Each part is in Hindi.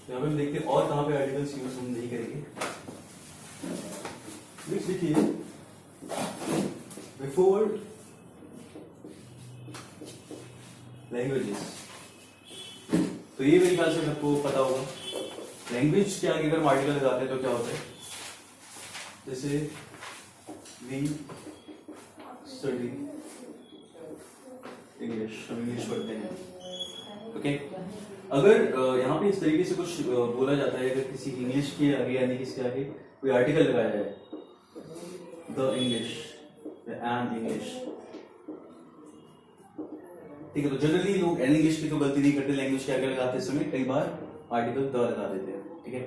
यहाँ पे हम देखते हैं और कहाँ पे आर्टिकल्स यूज हम नहीं करेंगे। नेक्स्ट देखिए, बिफोर लैंग्वेजेस। तो ये मेरे ख्याल से सबको पता होगा, लैंग्वेज के आगे अगर हम आर्टिकल लगाते हैं तो क्या होता है। जैसे वी स्टडी इंग्लिश, हम इंग्लिश पढ़ते हैं, ओके। अगर यहाँ पे इस तरीके से कुछ बोला जाता है, अगर किसी इंग्लिश के आगे यानी किसके आगे कोई आर्टिकल लगाया जाए, द इंग्लिश, एन इंग्लिश, ठीक है। तो जनरली लोग एन इंग्लिश की तो गलती नहीं करते, लैंग्वेज के आगे लगाते समय कई बार आर्टिकल द लगा देते हैं, ठीक है।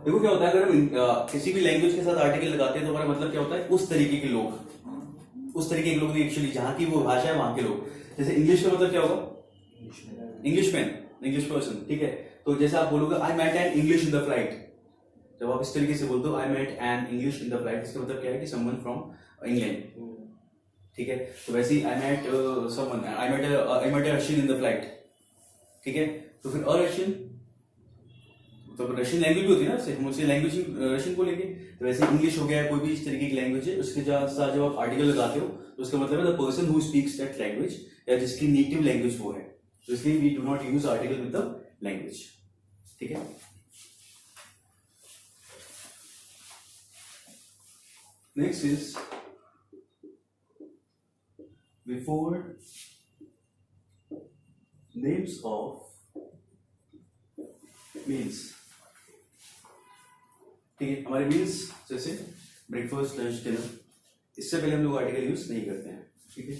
देखो क्या होता है, अगर हम किसी भी लैंग्वेज के साथ आर्टिकल लगाते हैं तो हमारा मतलब क्या होता है, उस तरीके के लोग, उस तरीके के लोग एक्चुअली जहां की वो भाषा है वहां के लोग। जैसे इंग्लिश का मतलब क्या होगा, इंग्लिश मैन, इंग्लिश पर्सन, ठीक है। तो जैसे आप बोलोगे I met an English in the flight, जब आप इस तरीके से बोलते हो I met an English in the flight, इसका मतलब क्या है कि समवन फ्रॉम इंग्लैंड, ठीक है। तो वैसे ही I met someone, I met a Russian in the flight, ठीक है। तो फिर अ रशियन, तो रशियन लैंग्वेज भी होती है ना, हम उससे लैंग्वेज रशियन बोलेंगे। तो वैसे इंग्लिश हो गया, कोई भी इस तरीके की लैंग्वेज है, उसके साथ जब आप आर्टिकल लगाते हो तो उसका मतलब है the person who speaks that language, या जिसकी नेटिव लैंग्वेज वो है। तो इसलिए we do not use article with the language, ठीक है। Next is before names of meals, ठीक है। हमारे मील्स जैसे ब्रेकफास्ट, लंच, डिनर, इससे पहले हम लोग आर्टिकल यूज नहीं करते हैं, ठीक है।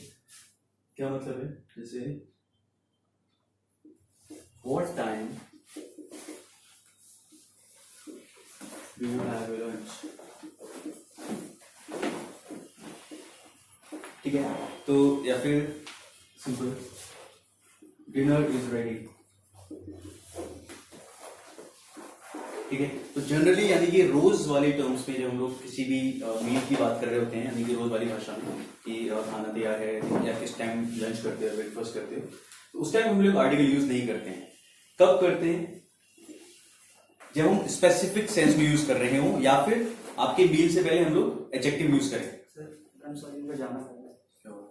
क्या मतलब है, जैसे what time do you have your lunch, ठीक है। तो या फिर सिंपल डिनर इज रेडी, ठीक है। तो जनरली यानी कि रोज वाले टर्म्स में जब हम लोग किसी भी मील की बात कर रहे होते हैं, यानी कि रोज वाली भाषा में कि खाना तैयार है, या किस टाइम लंच करते हो, ब्रेकफास्ट करते हो, तो उस टाइम हम लोग आर्टिकल यूज नहीं करते हैं। कब करते हैं, जब हम स्पेसिफिक सेंस में यूज कर रहे हो, या फिर आपके मील से पहले हम लोग एडजेक्टिव यूज करें। सर आई एम सॉरी, मुझे जाना पड़ेगा। क्या हुआ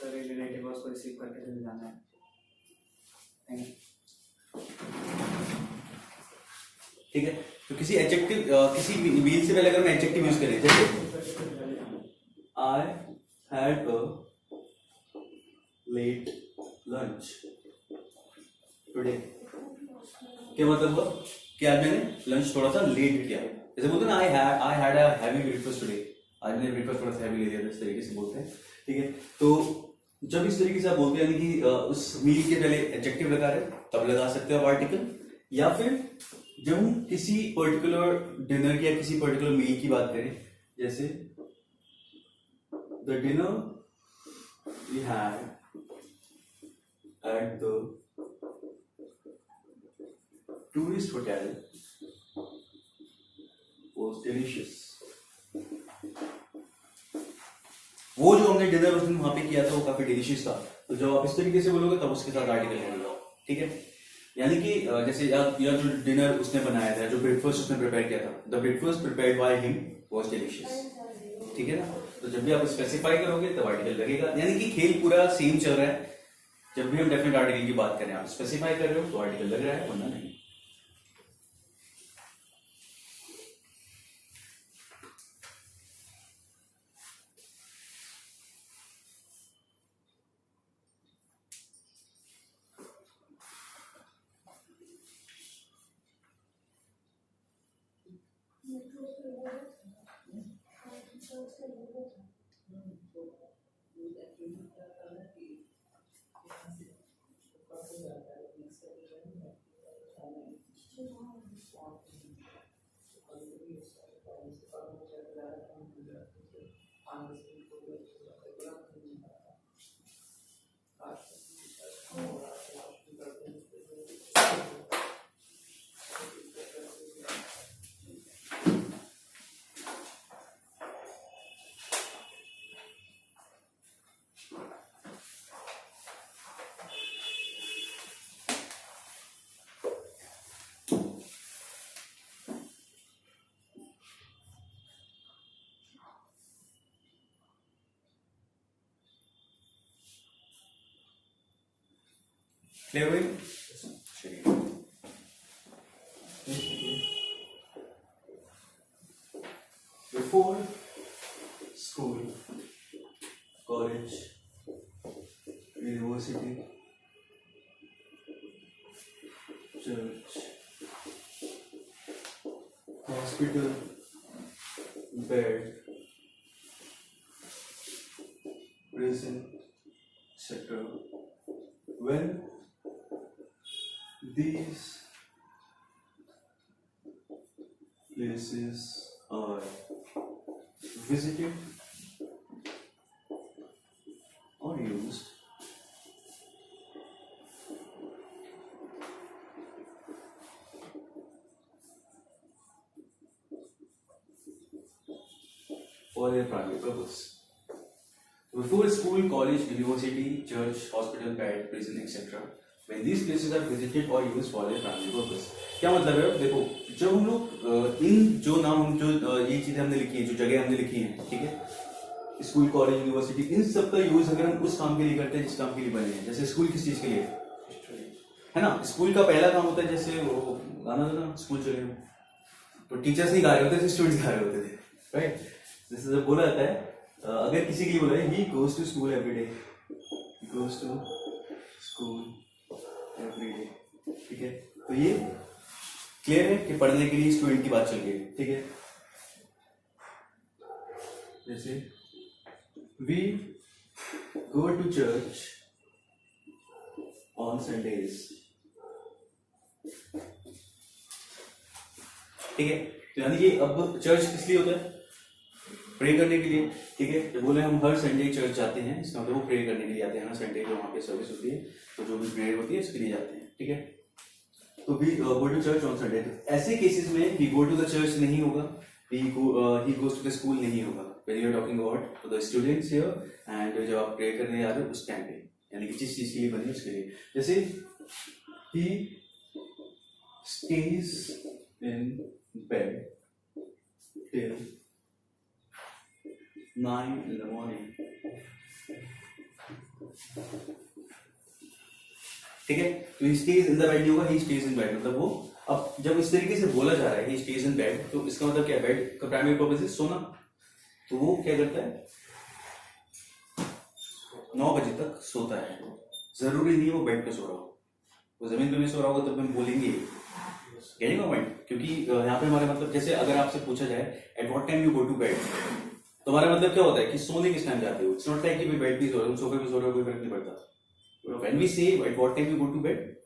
सर, एक रिलेटिव है, उसको रिसीव करके चले जाना है। थैंक यू, ठीक है। तो किसी एडजेक्टिव, किसी मील से पहले अगर हम एडजेक्टिव यूज करें, जैसे I had a late lunch today, क्या मतलब हुआ कि आज मैंने लंच थोड़ा सा लेट किया। जैसे बोलते हैं ना आई had a heavy breakfast today, आज मैंने ब्रेकफास्ट थोड़ा सा हैवी ले लिया, इस तरीके से बोलते हैं, ठीक है। तो जब इस तरीके से आप बोलते हैं, यानी कि उस मील के पहले एडजेक्टिव लगा रहे तब लगा सकते हो आप आर्टिकल, या फिर जब हम किसी पर्टिकुलर डिनर की या किसी पर्टिकुलर मील की बात करें, जैसे the dinner we had at the tourist hotel was delicious. वो जो हमने डिनर उस दिन वहां पे किया था वो काफी डिलीशियस था। तो जब आप इस तरीके से बोलोगे तब उसके साथ आर्टिकल लगेगा, ठीक है। यानी कि जैसे या जो डिनर उसने बनाया था, जो ब्रेकफास्ट उसने प्रिपेयर किया था, the breakfast prepared by him was delicious, ठीक है ना। तो जब भी आप स्पेसिफाई करोगे तब आर्टिकल लगेगा, यानी कि खेल पूरा सेम चल रहा है। जब भी हम डेफिनेट आर्टिकल की बात करें, आप स्पेसिफाई कर रहे हो तो आर्टिकल लग रहा है, वरना नहीं। क्लियर हुई? चलिए before school, college, university, church, hospital, bed, prison, etc. When these places are visited or used for their primary purpose. Before school, college, university, church, hospital, bed, prison, etc. When these places are visited or used for their primary purpose. क्या मतलब है? देखो, जब हम लोग इन जो नाम हम जो ये चीजें हमने लिखी हैं, जो जगह हमने लिखी हैं, ठीक है? स्कूल, कॉलेज, यूनिवर्सिटी, इन सब का यूज अगर हम उस काम के लिए करते हैं जिस काम के लिए बने हैं, जैसे स्कूल किस चीज के लिए है ना? स्कूल का पहला काम होता है, जैसे वो गाना था ना, स्कूल चले हो, तो टीचर्स नहीं गा रहे होते थे, स्टूडेंट्स गा रहे होते थे, राइट? जैसे जब बोला जाता है, अगर किसी के लिए बोला है, he goes to school every day, goes to school every day, ठीक है? तो ये क्लियर है कि पढ़ने के लिए स्टूडेंट की बात चल रही है, ठीक है? जैसे we go to church on Sundays, ठीक है? तो यानी कि अब चर्च किस लिए होता है? प्रे करने के लिए, ठीक है? जब बोले हम हर संडे चर्च जाते हैं, इसका मतलब वो प्रे करने के लिए आते हैं ना, संडे जो वहाँ पे सर्विस होती है, तो जो भी प्रेयर होती है उसके लिए जाते हैं, ठीक है? तो we go to church on Sunday. ऐसे केसेस में we go to the church नहीं होगा, he goes to the school नहीं होगा। When you are talking about the students here and जब आप प्रे करने जा रहे हो उस टाइम पे, यानी कि जिस चीज के लिए बनी उसके लिए, जैसे ही stage in bed till 9 in the morning, ठीक है? तो he stays in the bed नहीं होगा, he stays in bed, मतलब वो अब जब इस तरीके से बोला जा रहा है he stays in bed, तो इसका मतलब क्या है? बेड का प्राइमरी पर्पस है सोना, तो वो क्या करता है? 9 बजे तक सोता है। जरूरी नहीं है वो बेड पे सो रहा हो, वो जमीन पे भी सो रहा होगा, तब हम बोलेंगे गेटिंग पॉइंट, क्योंकि यहाँ पे हमारे मतलब, जैसे अगर आपसे पूछा जाए at what time you go to bed, तो हमारा मतलब क्या होता है कि सोने किस टाइम जाते हो? इट्स नॉट लाइक कि बेड पे सो रहे हो, सोफे पे सो रहे हो, कोई फर्क नहीं पड़ता। When we say at what time you go to bed,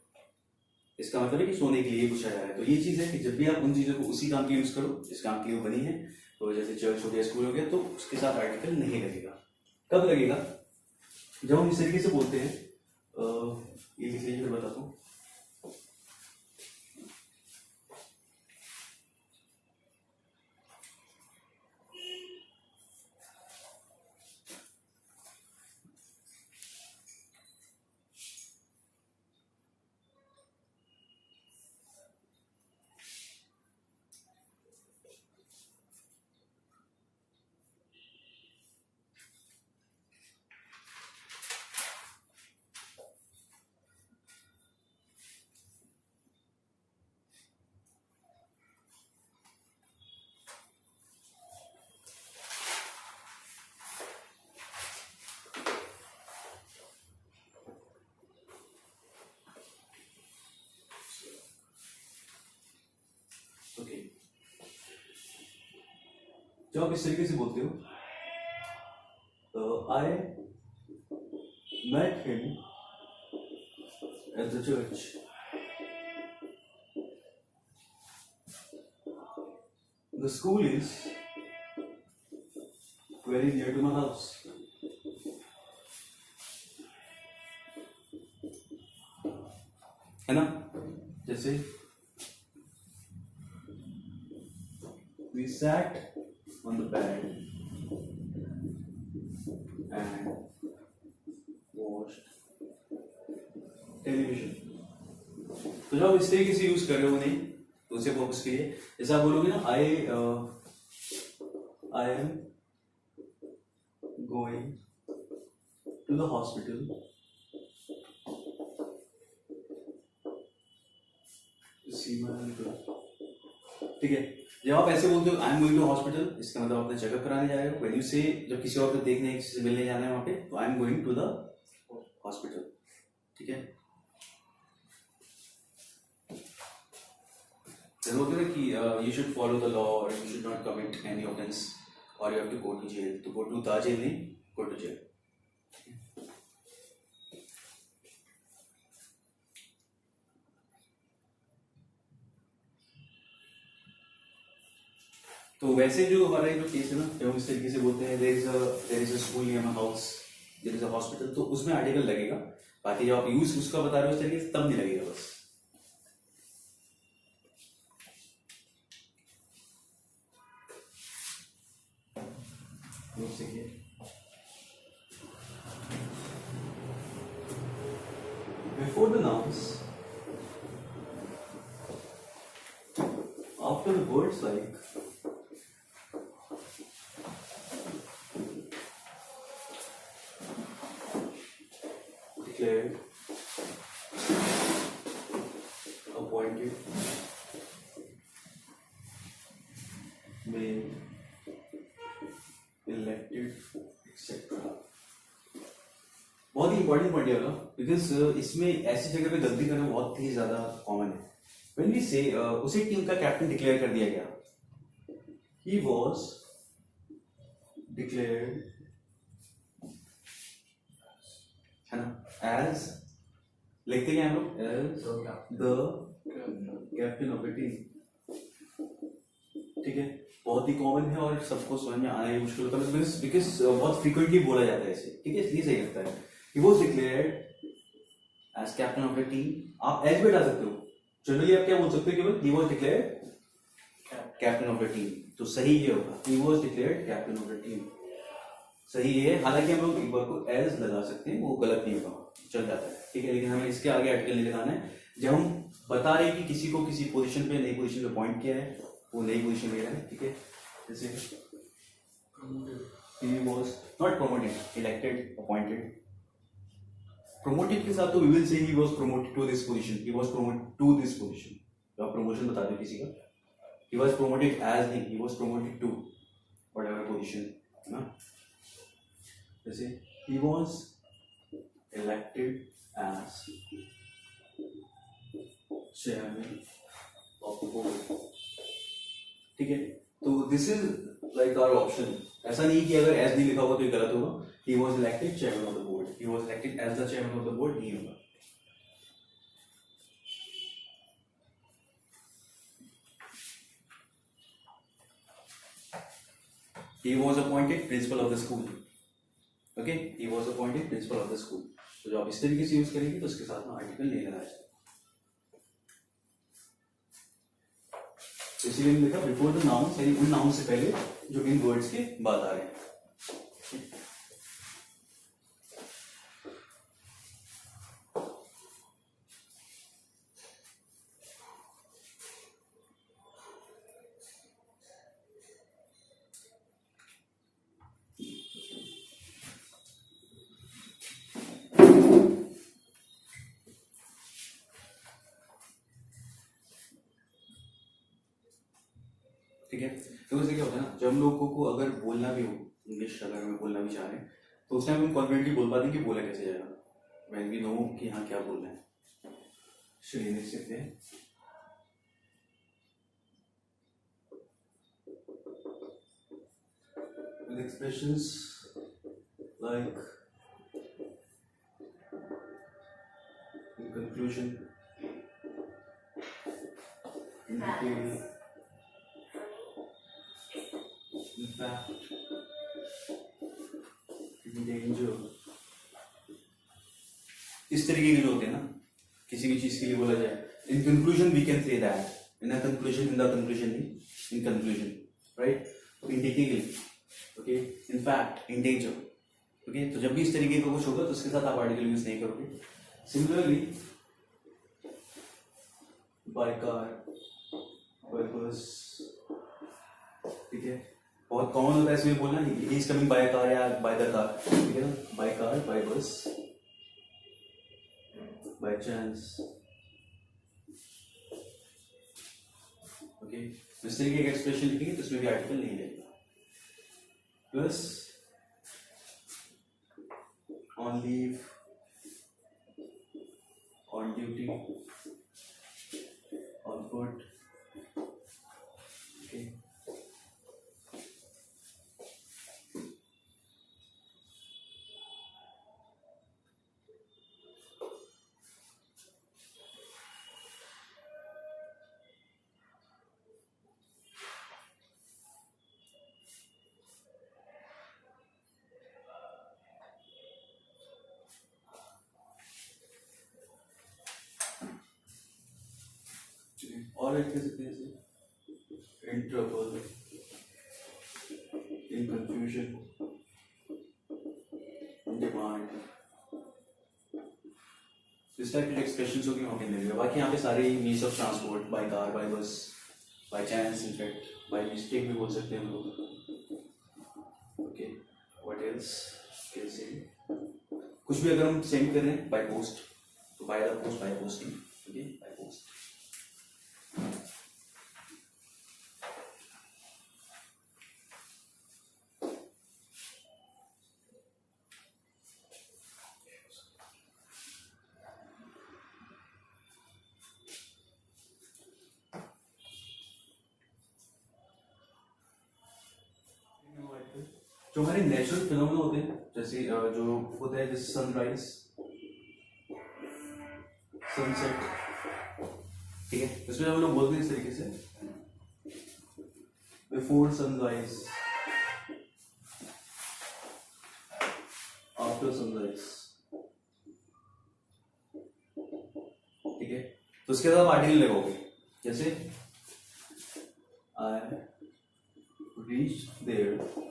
इसका मतलब है कि सोने के लिए पूछा जा रहा है। तो ये चीज है कि जब भी आप उन चीजों को उसी काम के यूज करो जिस काम के लिए वो बनी है, तो जैसे चर्च हो गया, स्कूल हो गया, तो उसके साथ आर्टिकल नहीं लगेगा। कब लगेगा? जब हम इस तरीके से बोलते हैं, ये लिख लीजिए, फिर बताता हूँ। ओके, जब आप इस तरीके से बोलते हो, I met him at the church, the school is very near to my house, है ना? जैसे we sat on the bed and watched television. तो जब आप इस तरीके से यूज कर रहे हो नहीं, तो उसे पर्पस के लिए, जैसे आप बोलोगे ना, I am going to the hospital ठीक है, जब आप ऐसे बोलते हो I am going to hospital, इसका मतलब अपना चेकअप कराने जा रहे हो। व्हेन यू से, जब किसी और को देखने किसी से मिलने जाना है वहां पे, तो I am going to the hospital. ठीक है, जैसे बोलते हैं कि you should follow the law और you should not commit any offence और you have to go to jail. तो गो टू द जेल नहीं, गो टू जेल। तो वैसे जो हमारा जो केस है ना, जब हम इस तरीके से बोलते हैं there is a school near my house, there is a hospital, तो उसमें आर्टिकल लगेगा। बाकी जब आप यूज उसका बता रहे हो इस तरीके से, तब नहीं लगेगा बस। Before the nouns, after the words like declared, appointed, made, elected, etc. बहुत ही इंपॉर्टेंट पॉइंट है बिकॉज इसमें ऐसी जगह पे गलती करना बहुत ही ज्यादा कॉमन है। व्हेन वी से उसे टीम का कैप्टन डिक्लेयर कर दिया गया, ही वाज डिक्लेयर्ड, है ना, एज, लिखते हैं हम लोग as the captain of the team. ठीक है, बहुत ही कॉमन है और सबको समझ में आना ही मुश्किल होता है बिकॉज बहुत फ्रीक्वेंटली बोला जाता है ऐसे। ठीक है, इसलिए सही लगता है। He was declared as captain of the team। आप एज भी डाल सकते हो, जनरली आप क्या बोल सकते हो केवल he was declared captain of the team, तो सही ये होगा he was declared captain of the team, सही है। हालांकि हम लोग एक बार को एज लगा सकते हैं, वो गलत नहीं होगा, चल जाता है। ठीक है, लेकिन हमें इसके आगे आर्टिकल नहीं लगाना है। जब हम बता रहे हैं कि किसी को किसी पोजीशन पे, नई पोजीशन पे अपॉइंट किया है, वो नई पोजीशन ले रहा है। ठीक है, जैसे he was not promoted, elected, appointed। promoted के साथ तो we will say he was promoted to this position, he was promoted to this position। जब आप प्रमोशन बता दो किसी का, he was promoted as नहीं, he was promoted to whatever position, ना। जैसे he was elected as chairman of the board। ठीक है, तो this is like our option. ऐसा नहीं कि अगर एज नहीं लिखा होगा तो ये गलत होगा। he was elected chairman of the board, he was elected as the chairman of the board नहीं होगा। he was appointed principal of the school। okay, he was appointed principal of the school। तो जब आप इस तरीके से यूज करेंगे तो उसके साथ में आर्टिकल नहीं लगाया जाए। इसीलिए लिखा बिफोर द नाउन, यानी उन नाउन से पहले जो इन वर्ड्स के बाद आ रहे हैं। ठीक है, तो उससे क्या होता है ना, जब हम लोगों को अगर बोलना भी हो इंग्लिश, अगर हमें बोलना भी चाह रहे हैं तो उस टाइम हम कॉन्फिडेंटली बोल पाते हैं कि बोला कैसे जाएगा, व्हेन वी नो कि हाँ क्या बोलना है। चलिए लिख सकते हैं with expressions like in conclusion, in detail, in fact, in danger। इस तरीके के जो होते हैं ना, किसी भी चीज के लिए बोला जाए, in conclusion we can say that, in the conclusion, in the conclusion नहीं, in conclusion, right. In detail, okay, in fact, in danger. Okay, तो जब भी इस तरीके का कुछ होगा तो उसके साथ आप आर्टिकल यूज नहीं करोगे। सिमिलरली बाय कार, बाय बस, ठीक है, बहुत कॉमन होता है इसमें बोलना, he is coming by car या बाय द कार। ठीक है ना, bye car, by bus, by chance, okay, इस तरीके का एक्सप्रेशन लिखेंगे तो इसमें भी आर्टिकल नहीं लगेगा। Plus on leave, on duty, on foot, okay. और एक कह सकते हैं इसे in trouble, in confusion, in demand, इस टाइप के एक्सप्रेशंस होगी वहाँ पे मिलेगा। बाकी यहाँ पे सारे means of transport, by car, by bus, by chance, in fact by mistake भी बोल सकते हैं हम लोग। ओके, व्हाट एल्स कैसे कुछ भी अगर हम सेंड कर रहे हैं बाय पोस्ट तो by the post, by posting, okay, by post. जो हमारे नेचुरल फिनोमेना होते हैं, जैसे जो होता है जैसे सनराइज, सनसेट, ठीक है, इसमें हम लोग बोलते हैं इस तरीके से बिफोर सनराइज, आफ्टर सनराइज, ठीक है। तो उसके बाद आप आर्टिकल लगाओगे, जैसे I reach there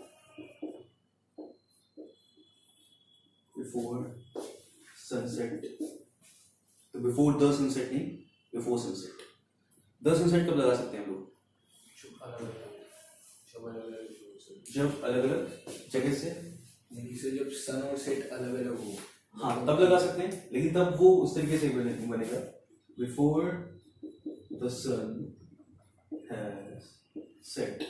before sunset, तो बिफोर द सनसेट नहीं, बिफोर सनसेट। द सनसेट कब लगा सकते हैं हम लोग? जब अलग अलग जगह से जब सन और सेट अलग अलग हो, हाँ तब लगा सकते हैं, लेकिन तब वो उस तरीके से बनेगा before the sun has set,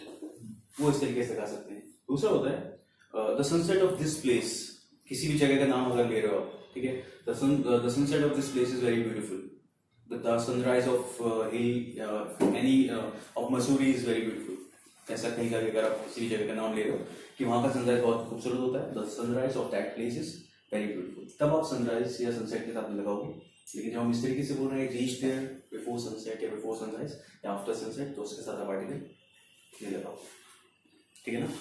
वो इस तरीके से लगा सकते हैं। दूसरा होता है the sunset of this place, किसी भी जगह का नाम अगर ले रहे हो आप, ठीक है, the sunset of this place is very beautiful, the sunrise of any of Mussoorie is very beautiful. ऐसा कहीं का अगर आप किसी जगह का नाम ले रहे हो कि वहां का सनराइज बहुत खूबसूरत होता है, the sunrise of that place is very beautiful, तब आप सनराइज या सनसेट के साथ लगाओगे। लेकिन जब हम इस तरीके से बोल रहे हैं रीच देयर बिफोर सनसेट या बिफोर सनराइज या आफ्टर सनसेट, तो उसके साथ आप आर्टिकल नहीं लगाओगे, ठीक है ना।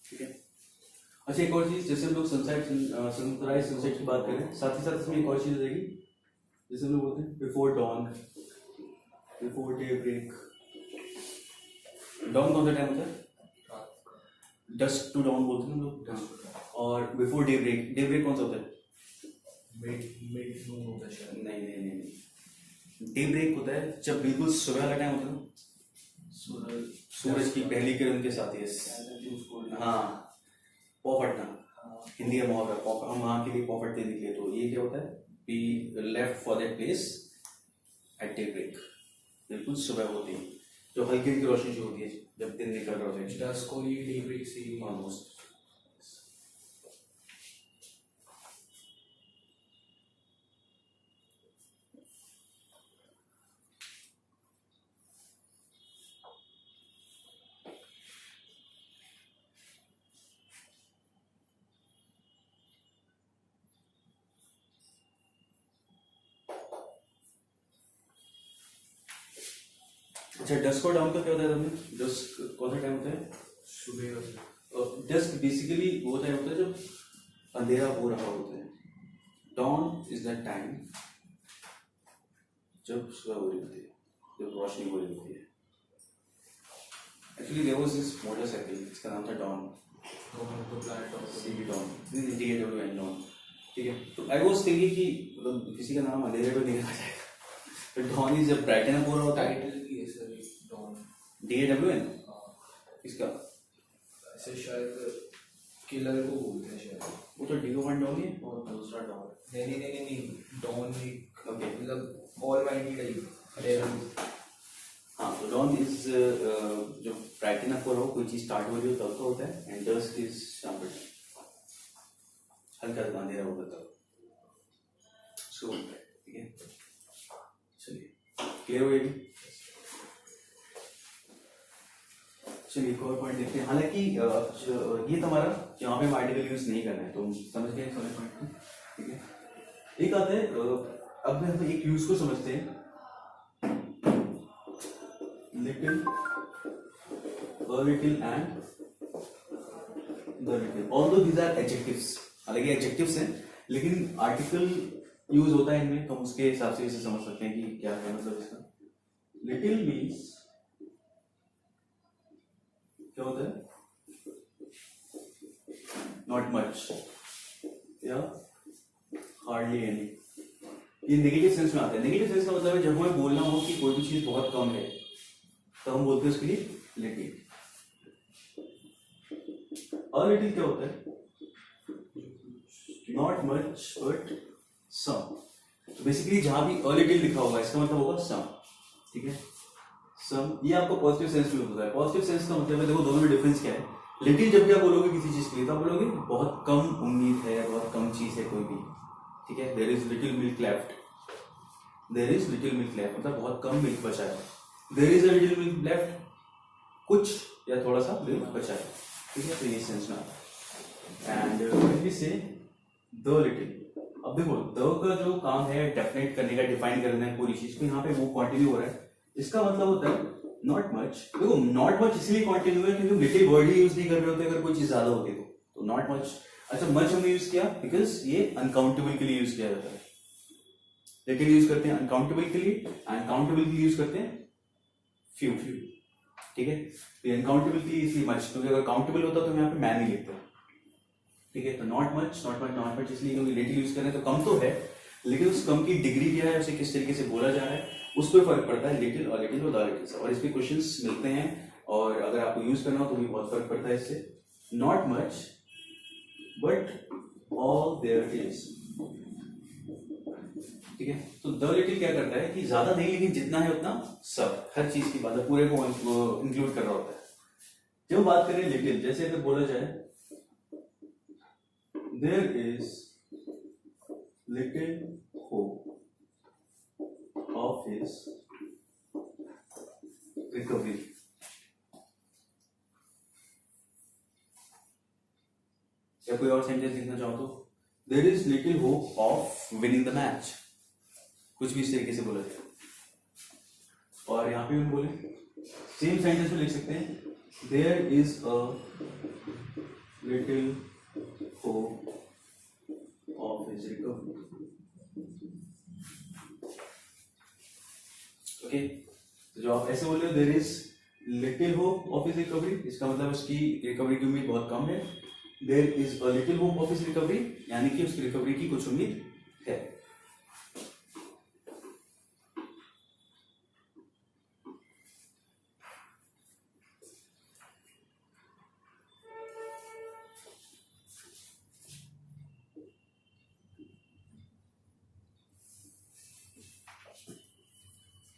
ठीक है। अच्छा, एक और चीज, जैसे हम लोग सनसेट सनराइज सनसेट की बात करें, साथ ही साथ इसमें एक और चीज रहेगी, जैसे हम लोग बोलते हैं before dawn, before daybreak. Dawn कौन सा टाइम होता है? डस्क टू डॉन बोलते हैं हम लोग। और before daybreak, daybreak कौन सा होता है? मिड नून होता है शायद। नहीं नहीं नहीं नहीं, डे ब्रेक होता है जब बिल्कुल सुबह का टाइम होता है ना, सूरज की पहली किरण के साथ। हाँ, पॉपटना, हिंदी का मुहावरा पॉप, हम वहाँ के लिए पॉपट देने के लिए, तो ये क्या होता है, we left for that place at daybreak, बिल्कुल सुबह होती है, जो हल्की हल्की रोशनी जो होती है जब दिन निकल रहा होता है, डस्क को ही डे ब्रेक से ऑलमोस्ट। अच्छा, डस्क और डाउन का क्या होता है? डस्क कौन सा टाइम होता है? सुबह डस्क बेसिकली वो टाइम होता है जब अंधेरा हो रहा होता है. डॉन इज दैट टाइम जब सुबह हो रही होती है, जब रोशनी हो रही होती है. Actually there was this motorcycle, इसका नाम था डॉन. तो plant of CV dawn, this is DAWN dawn. ठीक है, तो आई वाज थिंकिंग कि मतलब किसी का नाम अंधेरे में नहीं रखा जाएगा. तो डॉन इज जब ब्राइटन अप हो रहा होता है. टाइटल की है सर डॉन. DAWN इसका ऐसे शायद किलर को बोलते हैं शायद. वो तो DO1 डॉन ही है और दूसरा डॉन. नहीं डॉन एक Okay. मतलब ऑलमाइटी टाइप. हाँ, तो डॉन इज जो ब्राइटन अप हो रहा हो, कोई चीज स्टार्ट हो रही हो तब तो होता है. एंड डस्क इज शाम के टाइम, हल्का अंधेरा होगा तब सो होता है. ठीक है, चलिए क्लियर हो गई. चलिए एक और पॉइंट देखते हैं. हालांकि ये तुम्हारा यहाँ पे हम आर्टिकल यूज नहीं करना है, तो समझ गए सारे पॉइंट को. ठीक है, एक आता है अब हम एक यूज को समझते हैं. Little, a little and the little. Although these are adjectives, हालांकि एडजेक्टिव्स हैं, लेकिन आर्टिकल यूज होता है इनमें, तो हम उसके हिसाब से इसे समझ सकते हैं कि क्या है मतलब इसका. लिटिल मीन्स क्या होता है? नॉट मच या हार्डली एनी. ये नेगेटिव सेंस में आता है. नेगेटिव सेंस का मतलब है जब हमें बोलना हो कि कोई भी चीज बहुत कम है तो हम बोलते हैं उसके लिए लिटिल. और लिटिल क्या होता है? Not much but some. तो बेसिकली जहां भी अ लिटिल लिखा होगा इसका मतलब होगा सम. ठीक है, सम. ये आपको पॉजिटिव सेंस में होता है. पॉजिटिव सेंस का मतलब है, देखो दोनों में डिफरेंस क्या है. लिटिल जब क्या बोलोगे किसी चीज के लिए, तो बोलोगे बहुत कम उम्मीद है, बहुत कम चीज है कोई भी. ठीक है, there is little milk left. There is little milk left मतलब बहुत कम मिल्क बचा है. There is a little milk left, कुछ या थोड़ा सा मिल्क बचा है. ठीक है, तो ये सेंस में आता है. एंड व्हेन वी से द लिटिल, अब देखो द का जो काम है डेफिनेट करने का, डिफाइन करना है पूरी चीज को, यहाँ पे वो कंटिन्यू हो रहा है. इसका मतलब होता है नॉट मच. देखो नॉट मच इसलिए कंटिन्यू है क्योंकि लिटिल वर्ड ही यूज नहीं कर रहे होते अगर कोई चीज ज्यादा होती तो नॉट मच. अच्छा, मच हमने यूज किया बिकॉज ये अनकाउंटेबल के लिए यूज किया जाता है. लिटिल यूज करते हैं अनकाउंटेबल के लिए, अनकाउंटेबल के लिए यूज करते हैं फ्यू. ठीक है, तो अनकाउंटेबल के लिए इसलिए मच, क्योंकि अगर काउंटेबल होता तो हम यहाँ पे मैन ही लिखते हैं. ठीक है, तो नॉट मच इसलिए क्योंकि लिटिल यूज कर रहे हैं तो कम तो है, लेकिन उस कम की डिग्री क्या है, उसे किस तरीके से बोला जा रहा है, उस पर फर्क पड़ता है. लिटिल और लिटिल और द लिटिल से. और इस पे क्वेश्चंस मिलते हैं, और अगर आपको यूज करना हो तो भी बहुत फर्क पड़ता है इससे. Not much but all there is. ठीक है, तो द लिटिल क्या करता है कि ज्यादा नहीं लेकिन जितना है उतना सब, हर चीज की बात पूरे को इंक्लूड कर रहा होता है. जब बात करें लिटिल, जैसे अगर बोला जाए there is little hope of his recovery. या कोई और सेंटेंस लिखना चाहो तो there is little hope of winning the match, कुछ भी इस तरीके से बोला जाए. और यहां पे हम बोले सेम सेंटेंस में लिख सकते हैं there is a little hope of his recovery. Okay, तो जो आप ऐसे बोल रहे हो there is little hope of his recovery, इसका मतलब उसकी रिकवरी की उम्मीद बहुत कम है. There is a little hope of his recovery यानी कि उसकी रिकवरी की कुछ उम्मीद है.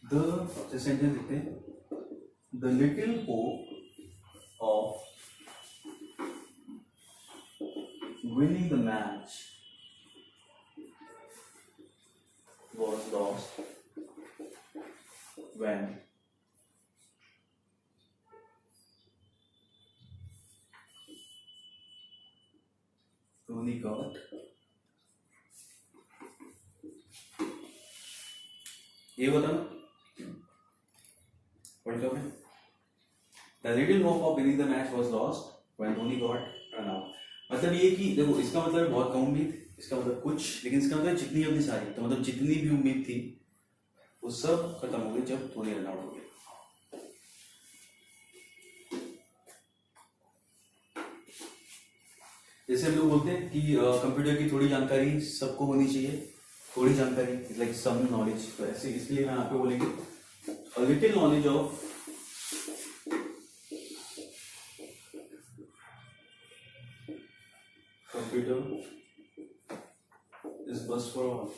द सेंटेंस लिखते हैं the little hope of winning the match was lost when Tony got ये बता ना पढ़ लो. The little hope of winning the match was lost when Dhoni got run out. मतलब ये कि देखो इसका मतलब है बहुत कम उम्मीद, इसका मतलब कुछ, लेकिन इसका मतलब जितनी अपनी सारी, तो मतलब जितनी भी उम्मीद थी वो सब खत्म हो गई जब धोनी रन आउट हो गया। जैसे हम लोग बोलते हैं कि कंप्यूटर की थोड़ी जानकारी सबको होनी चाहिए, थोड़ी जानकारी लाइक सम नॉलेज, तो ऐसे इसलिए मैं यहाँ पे बोलेंगे a little knowledge of computer is best for all.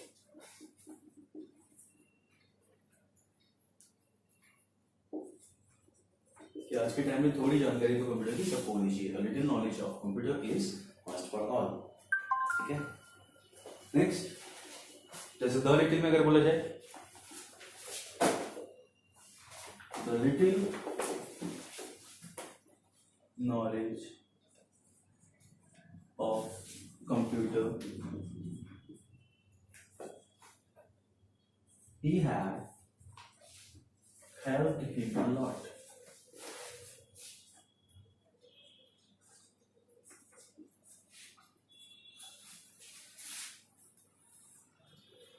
कि आज के टाइम में थोड़ी जानकारी तो कंप्यूटर की सबको होनी चाहिए। A little knowledge of computer is must for all. ठीक है, नेक्स्ट जैसे द लिटिल में अगर बोला जाए, the little knowledge of computer he had helped him a lot.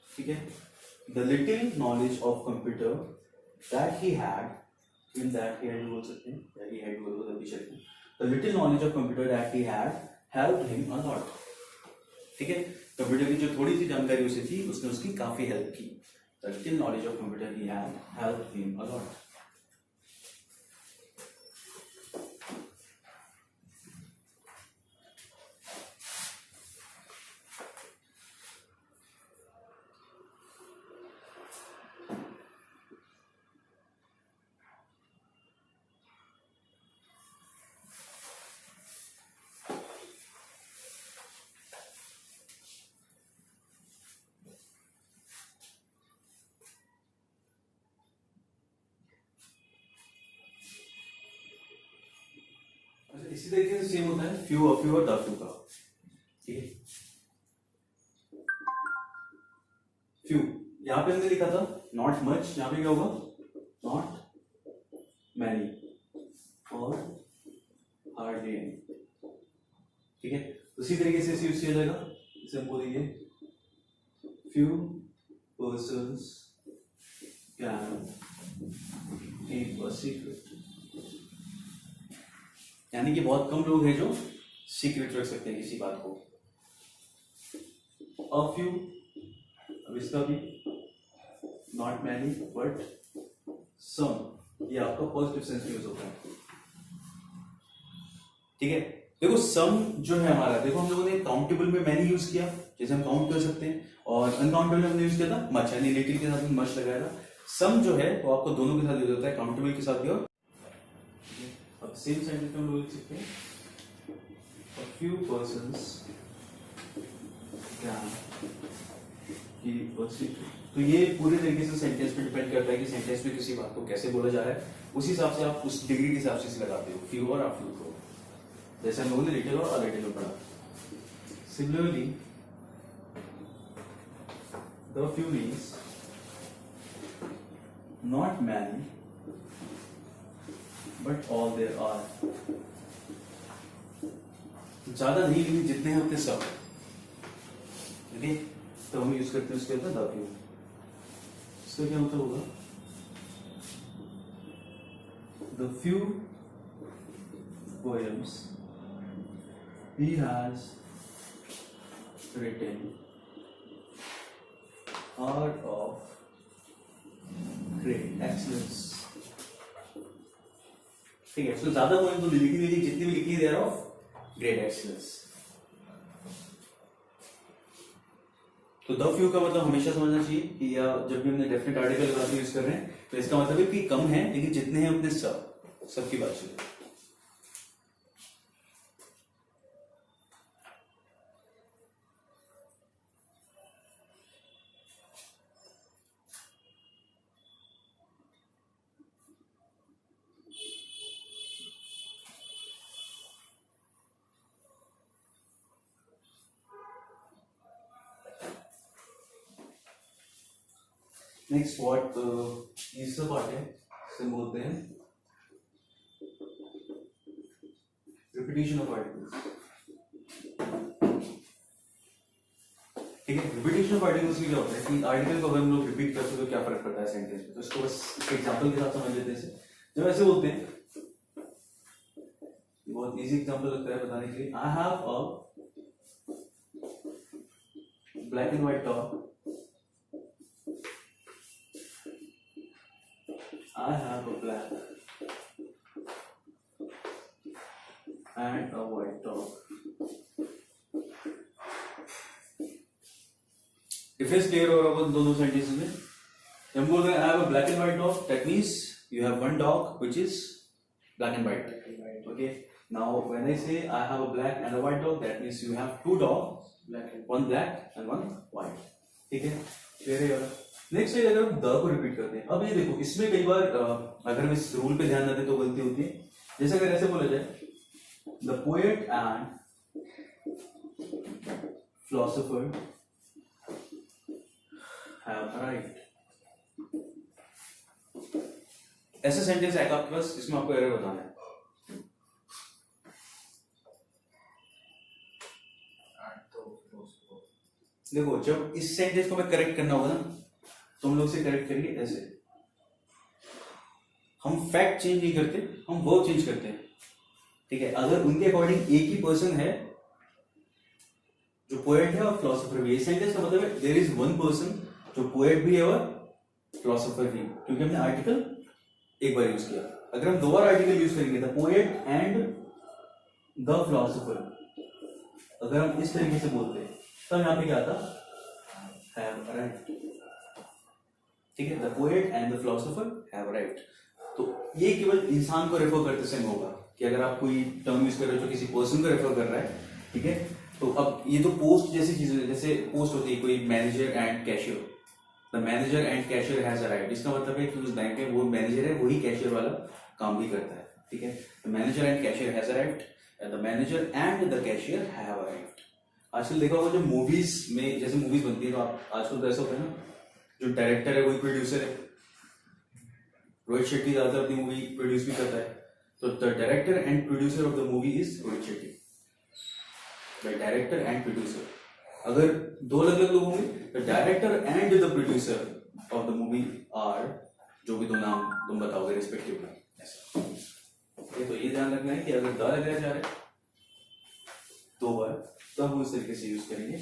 ठीक है, the little knowledge of computer that he had, in that he had बोल सकते हैं, या he had बोल सकते हैं, the little knowledge of computer that he had helped him a lot. ठीक है, कंप्यूटर की जो थोड़ी सी जानकारी उसे थी उसने उसकी काफी हेल्प की। The little knowledge of computer he had helped him a lot. इसी तरीके से सेम होता है फ्यू ऑफ यू और द फ्यू का। ठीक है, फ्यू यहां पे हमने लिखा था नॉट मच, यहां पे क्या होगा नॉट मैनी और हार्डली एनी। ठीक है, उसी तरीके से यूज किया जाएगा, इसे हम बोलेंगे few persons can keep a secret, यानी कि बहुत कम लोग हैं जो सीक्रेट रख सकते हैं किसी बात को। अ फ्यू, अब इसका भी नॉट मैनी बट सम, ये आपका पॉजिटिव सेंस में यूज होता है। ठीक है, देखो सम जो है हमारा, देखो हम लोगों ने काउंटेबल में मैनी यूज किया, जैसे हम काउंट कर सकते हैं, और अनकाउंटेबल में हमने यूज किया था मच, यानी रिलेटिव के साथ मच लगाया था। सम जो है वो आपको दोनों के साथ यूज होता है, काउंटेबल के साथ भी। और अब सेम सेंटेंस में हम लोग लिख सकते हैं a few persons can keep a secret। तो ये पूरे तरीके से सेंटेंस पे डिपेंड करता है कि सेंटेंस में किसी बात को कैसे बोला जा रहा है, उस हिसाब से आप उस डिग्री के हिसाब से इसे लगाते हो, फ्यू और फ्यू को। जैसे हम लोगों ने लिटिल और अलिटिल में पढ़ा। Similarly the few means not many but all there are, ज्यादा नहीं लेकिन जितने हैं उतने सब। ओके, तो हम यूज करते हैं उसके अंदर द फ्यू। इसका क्या मतलब होगा, the few poems he has written are of great excellence। ठीक है, उसने ज्यादा पोएम तो लिखी नहीं, जितनी भी लिखी देयर ऑफ ग्रेट एक्सीलेंस। तो द फ्यू का मतलब हमेशा समझना चाहिए कि या जब भी हमने डेफिनेट आर्टिकल लगा के यूज कर रहे हैं तो इसका मतलब है कि कम है लेकिन जितने हैं उतने सबकी बात चले। नेक्स्ट व्हाट तीसरा पार्ट है, इसे बोलते हैं रिपीटिशन ऑफ आर्टिकल्स, ठीक है। रिपीटिशन ऑफ आर्टिकल्स में क्या होता है कि आर्टिकल को अगर हम लोग रिपीट करते हैं तो क्या फर्क पड़ता है सेंटेंस में, तो इसको बस एग्जांपल के साथ समझ लेते हैं। जब ऐसे बोलते हैं, बहुत इजी एग्जांपल लगता है बताने के लिए, I have a black and white dog, I have a black and a white dog. Difference clear होगा वो दोनों सेंटेंसेस में। जब बोल रहे हैं I have a black and white dog, that means you have one dog which is black and white. Okay. Now when I say I have a black and a white dog, that means you have two dogs, one black and one white. ठीक है, क्लियर है। नेक्स्ट है अगर हम द को रिपीट करते हैं, अब ये देखो इसमें कई बार अगर हम इस रूल पे ध्यान न दें तो गलती होती है। जैसे अगर ऐसे बोला जाए, the poet and philosopher have arrived, ऐसा सेंटेंस है आपके पास, इसमें आपको एरर बताना है। देखो जब इस सेंटेंस को मैं करेक्ट करना होगा ना, तो हम लोग से करेक्ट करेंगे ऐसे, हम फैक्ट चेंज नहीं करते, हम वर्ब चेंज करते हैं, ठीक है। अगर उनके अकॉर्डिंग एक ही पर्सन है, जो पोएट है और फिलोसोफर भी, सेंटेंस का मतलब है देयर इज वन पर्सन जो पोएट भी है और फिलोसोफर भी, क्योंकि हमने आर्टिकल एक बार यूज किया। अगर हम दो बार आर्टिकल यूज करेंगे, the poet and the philosopher, अगर हम इस तरीके से बोलते हैं तब यहाँ पे क्या आता, हैव अराइव्ड, ठीक है। The poet and the philosopher have arrived. तो ये केवल इंसान को रेफर करते समय होगा कि अगर आप कोई टर्म यूज कर रहे हो जो किसी पर्सन को रेफर कर रहा है, ठीक है। तो अब ये तो पोस्ट जैसी चीजें, जैसे पोस्ट होती है कोई manager and cashier, the manager and cashier has arrived, इसका मतलब है कि उस बैंक में वो मैनेजर है, वही कैशियर वाला काम भी करता है, ठीक है। The manager and cashier has arrived, the manager and the cashier have arrived. आजकल देखा होगा जो मूवीज में, जैसे मूवीज बनती है तो आप आजकल तो ऐसा होता है ना, जो डायरेक्टर है वही प्रोड्यूसर है। रोहित शेट्टी ज्यादातर अपनी मूवी प्रोड्यूस भी करता है, तो the director and producer of the movie is Rohit Shetty, the director and producer. अगर दो अलग अलग लोग होंगे, the director and the producer of the movie are, जो भी दो नाम तुम बताओगे रिस्पेक्टिवली, ऐसा। तो ये ध्यान रखना है कि अगर द लगाया जा रहा है दो बार, तब हम उस तरीके से यूज करेंगे,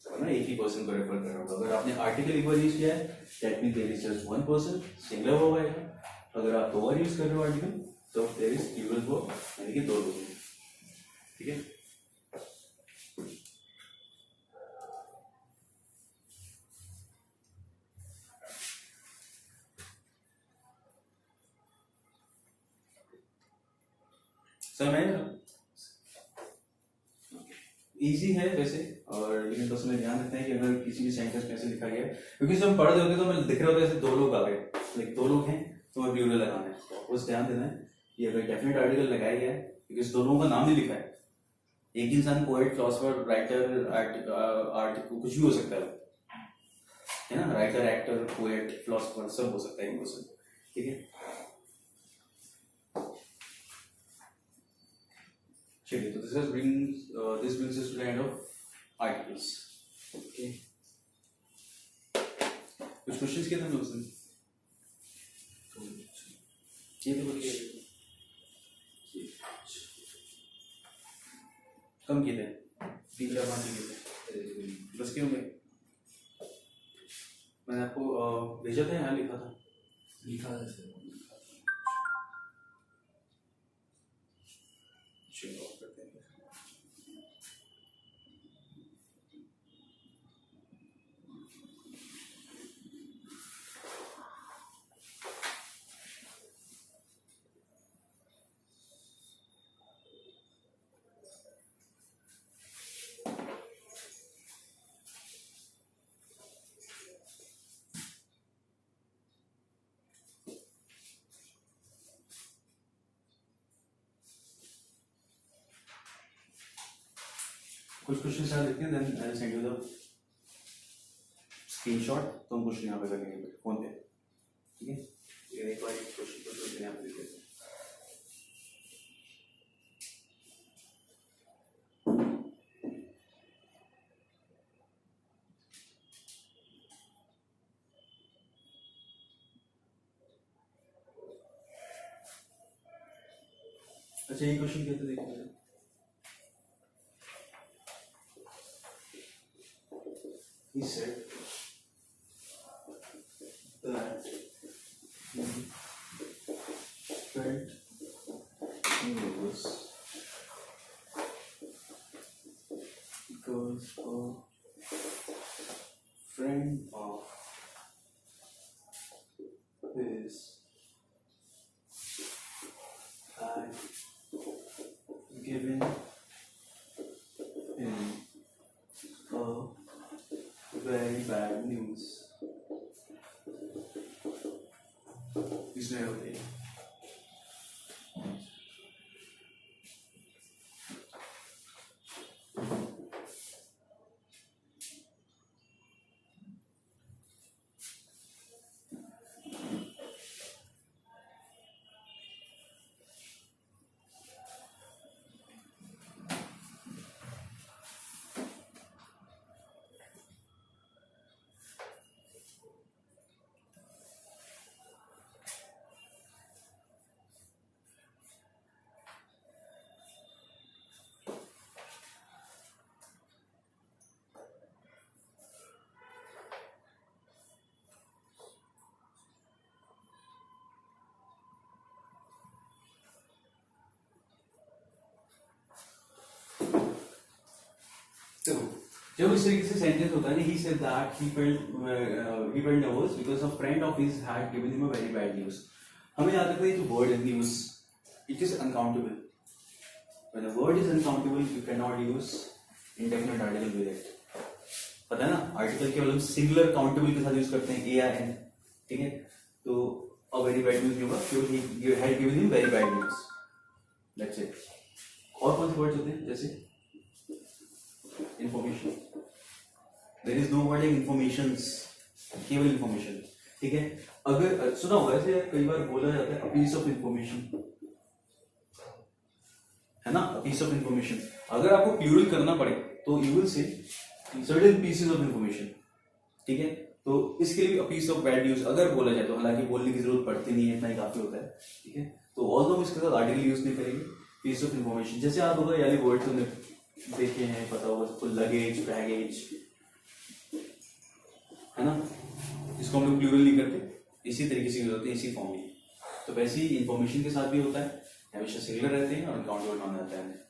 वरना एक ही पर्सन को रेफर कर रहा होगा। अगर आपने आर्टिकल एक बार यूज किया है, that means there is just one person, singular verb आएगा। अगर आप दो बार यूज कर रहे हो आर्टिकल, तो देयर इज प्लूरल वर्ब, यानी कि दो लोग हैं, ठीक है। समय इजी है वैसे, और लेकिन तो उसमें ध्यान रखते हैं कि अगर किसी भी सेंटेंस में ऐसे लिखा गया है, क्योंकि जब हम पढ़ रहे होते हैं तो हमें दिख रहा होता है जैसे दो लोग आ गए, लाइक दो लोग हैं तो हमें प्लूरल लगाना है। तो उस ध्यान देना है कि अगर डेफिनेट आर्टिकल लगाया गया है, क्योंकि इस दोनों का नाम नहीं लिखा है, एक इंसान पोएट, फिलोसोफर, राइटर, आर्टिकल कुछ भी हो सकता है ना, राइटर, एक्टर, पोएट, फिलोसोफर सब हो सकता है एक पर्सन, ठीक है। चलिए, तो this brings us to the end of articles. Okay. कुछ क्वेश्चंस किए थे हम उसने? ये तो बोलिए। कम किए थे? 3-4-5 किए थे। बस क्यों गए? मैंने आपको भेजा था, यहाँ लिखा था। सर। चलो करते हैं। कुछ क्वेश्चन यहाँ लिखते हैं, then I will send you the screenshot, तो हम क्वेश्चन यहाँ पे कर लेंगे फोन पे, ठीक है। ये एक बार क्वेश्चन यहाँ पे लिख देते हैं। अच्छा ये क्वेश्चन कहते देखो he said that he felt he was because a friend of his had given him a very bad news. इसमें होती है देखो जब इस तरीके से सेंटेंस होता है ना he said that he felt nervous because a friend of his had given him a very bad news. हमें याद रखना है जो word है news it is uncountable. When a word is uncountable you cannot use indefinite article with it. पता है ना आर्टिकल केवल हम सिंगुलर काउंटेबल के साथ यूज करते हैं ए आर एन ठीक है तो a very bad news नहीं होगा क्योंकि he had given him very bad news. That's it. और कौन से वर्ड्स होते हैं जैसे information there is no word like informations केवल इंफॉर्मेशन ठीक है अगर सुना होगा ऐसे कई बार बोला जाता है पीस ऑफ इंफॉर्मेशन है ना पीस ऑफ इंफॉर्मेशन अगर आपको प्लूरल करना पड़े तो you will say certain pieces of information ठीक है तो इसके लिए पीस ऑफ बैड न्यूज अगर बोला जाए तो हालांकि बोलने की जरूरत पड़ती नहीं है इतना ही काफी होता है ठीक है तो ऑल दो इसके साथ आर्टिकल यूज नहीं करेंगे पीस ऑफ इंफॉर्मेशन जैसे आप होगा यानी वर्ड तो देखे हैं पता होगा सबको लगेज बैगेज है ना इसको हम लोग प्लूरल नहीं करते इसी तरीके से यूज होते हैं इसी फॉर्म में तो वैसे ही इंफॉर्मेशन के साथ भी होता है हमेशा सिंगुलर रहते हैं और अनकाउंटेबल माना जाता है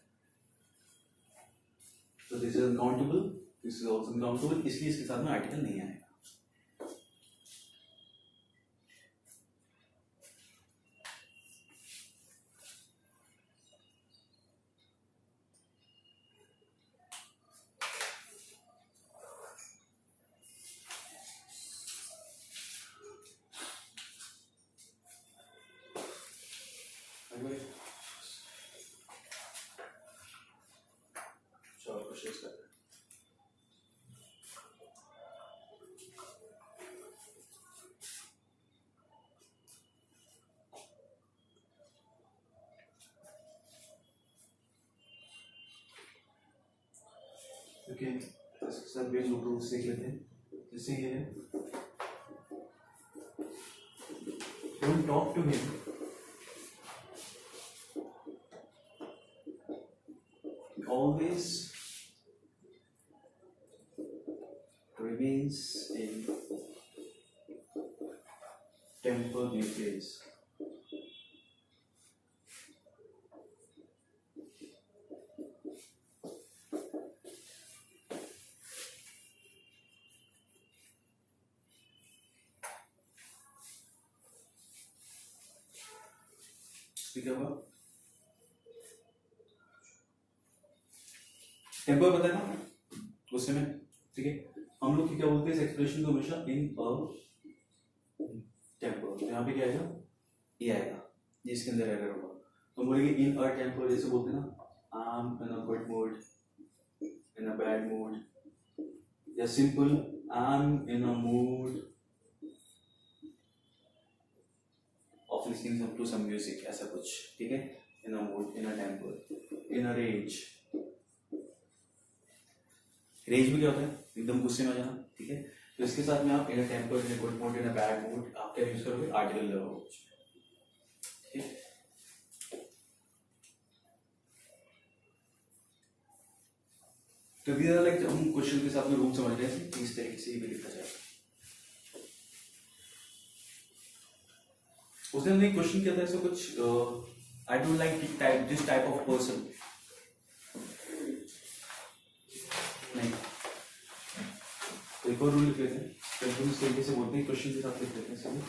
तो this is uncountable this is also uncountable इसलिए इसके साथ में आर्टिकल नहीं आएगा कोशिश करते हैं ओके इसके साथ भी हम रूल्स देख लेते हैं जैसे ये है don't talk to him always remains in temporary place. ठीक है टेम्पर पता है ना गुस्से में ठीक है हम लोग क्या बोलते हैं इस एक्सप्रेशन को हमेशा इन अ टेम्पर तो यहाँ पे क्या आएगा ये आएगा जिसके अंदर एरर होगा तो हम बोलेंगे इन अ टेम्पर जैसे बोलते हैं ना I am in a good mood in a bad mood या simple I am in a mood of listening to some music ऐसा कुछ ठीक है in a mood in a temper in a rage rage भी क्या होता है एकदम गुस्से में जाना ठीक है तो इसके साथ में आप in a temper in a good mood in a bad mood आप क्या यूज करोगे आर्टिकल लगाओगे ठीक है तो these are like हम क्वेश्चन के साथ में रूल समझ रहे हैं कि इस तरीके से ये भी लिखा जाएगा। उसने हमने क्वेश्चन किया था ऐसा कुछ I don't like this type of person, नहीं तो एक और रूल लिख लेते हैं, तो इस तरीके से बोलते हैं क्वेश्चन के साथ लिख लेते हैं सभी।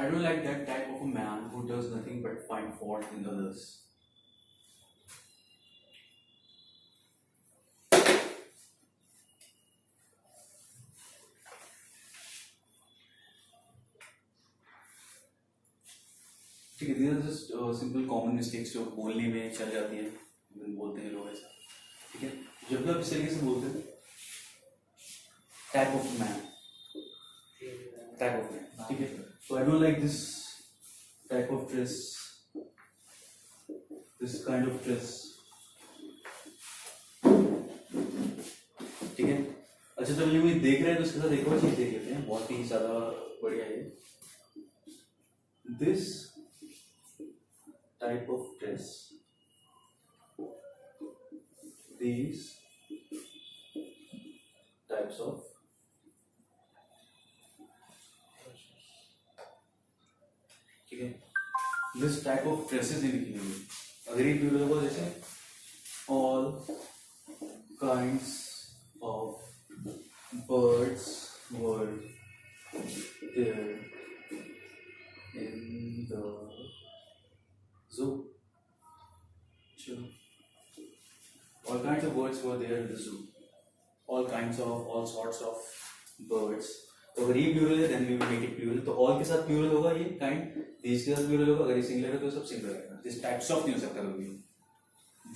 I don't like that type of a man who does nothing but find fault in others. ठीक है, these are just simple common mistakes जो बोलने में चल जाती है, बोलते हैं लोग ऐसा। ठीक है, जब भी आप इस तरीके से बोलते हैं type of man, ठीक है, so I don't like this type of dress, this kind of dress, ठीक है। अच्छा, जब ये मुझे देख रहे हैं तो उसके साथ एक और चीज देख लेते हैं, बहुत ही ज्यादा बढ़िया है this type of dress, these types of, ठीक है, this type of dresses ही लिखी हुई है। अगर ये प्लूरल होगा जैसे all kinds of birds were there in the zoo. Sure. All kinds of birds were there in the zoo. All kinds of, all sorts of birds. तो अगर ये प्लूरल है, then we will make it plural. तो all के साथ प्लूरल होगा ये kind, these के साथ प्लूरल होगा, अगर ये सिंगुलर है तो सब सिंगुलर रहेगा। This types of नहीं हो सकता कभी भी,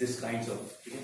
this kinds of, ठीक है।